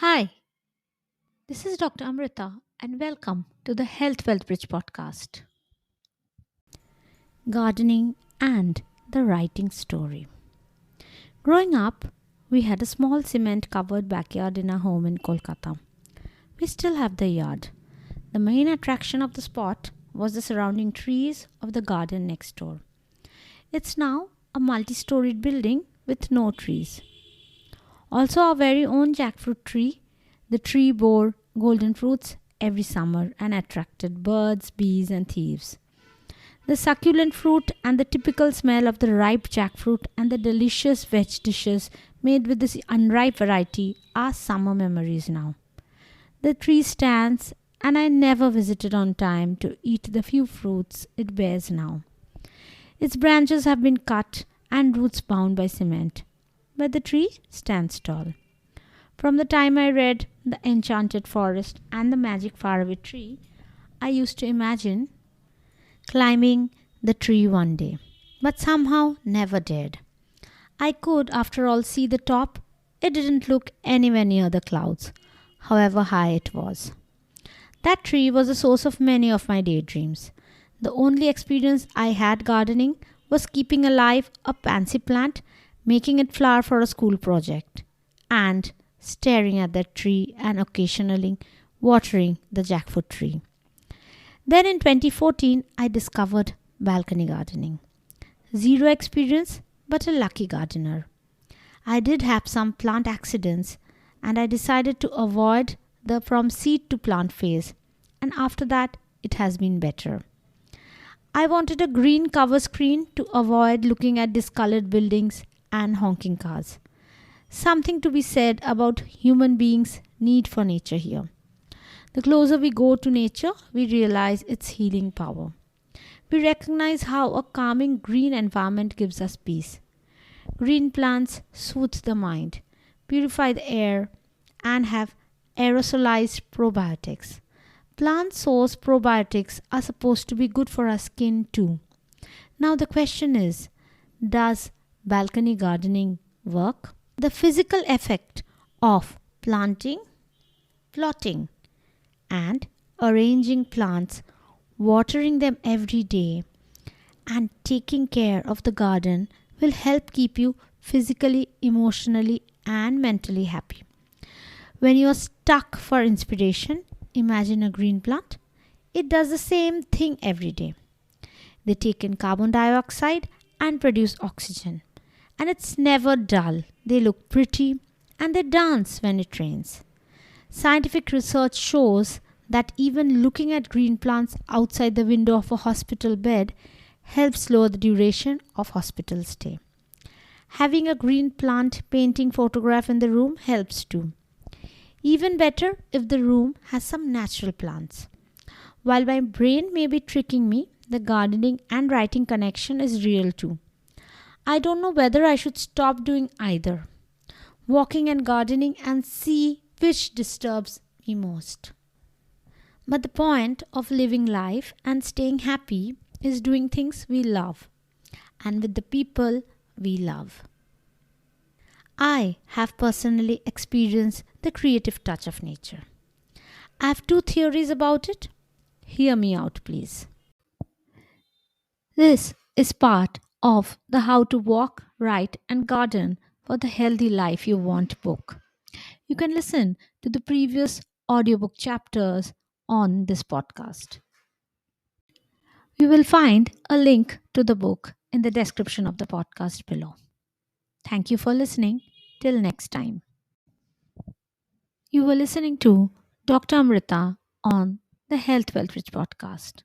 Hi, this is Dr. Amrita, and welcome to the Health Wealth Bridge podcast. Gardening and the writing story. Growing up, we had a small cement covered backyard in our home in Kolkata. We still have the yard. The main attraction of the spot was the surrounding trees of the garden next door. It's now a multi storied building with no trees. Also, our very own jackfruit tree. The tree bore golden fruits every summer and attracted birds, bees, and thieves. The succulent fruit and the typical smell of the ripe jackfruit and the delicious veg dishes made with this unripe variety are summer memories now. The tree stands, and I never visited on time to eat the few fruits it bears now. Its branches have been cut and roots bound by cement, but the tree stands tall. From the time I read The Enchanted Forest and The Magic Faraway Tree, I used to imagine climbing the tree one day, but somehow never dared. I could, after all, see the top. It didn't look anywhere near the clouds, however high it was. That tree was the source of many of my daydreams. The only experience I had gardening was keeping alive a pansy plant, making it flower for a school project, and staring at that tree and occasionally watering the jackfruit tree. Then in 2014, I discovered balcony gardening. Zero experience, but a lucky gardener. I did have some plant accidents, and I decided to avoid the from seed to plant phase, and after that, it has been better. I wanted a green cover screen to avoid looking at discolored buildings and honking cars. Something to be said about human beings' need for nature here. The closer we go to nature, we realize its healing power. We recognize how a calming green environment gives us peace. Green plants soothe the mind, purify the air, and have aerosolized probiotics. Plant source probiotics are supposed to be good for our skin too. Now the question is, does balcony gardening work? The physical effect of planting, plotting, and arranging plants, watering them every day, and taking care of the garden will help keep you physically, emotionally, and mentally happy. When you are stuck for inspiration, imagine a green plant. It does the same thing every day. They take in carbon dioxide and produce oxygen. And it's never dull. They look pretty and they dance when it rains. Scientific research shows that even looking at green plants outside the window of a hospital bed helps lower the duration of hospital stay. Having a green plant painting photograph in the room helps too. Even better if the room has some natural plants. While my brain may be tricking me, the gardening and writing connection is real too. I don't know whether I should stop doing either, walking and gardening, and see which disturbs me most. But the point of living life and staying happy is doing things we love and with the people we love. I have personally experienced the creative touch of nature. I have two theories about it. Hear me out, please. This is part of the How to Walk, Write, and Garden for the Healthy Life You Want book. You can listen to the previous audiobook chapters on this podcast. You will find a link to the book in the description of the podcast below. Thank you for listening. Till next time. You were listening to Dr. Amrita on the Health Wealth Rich podcast.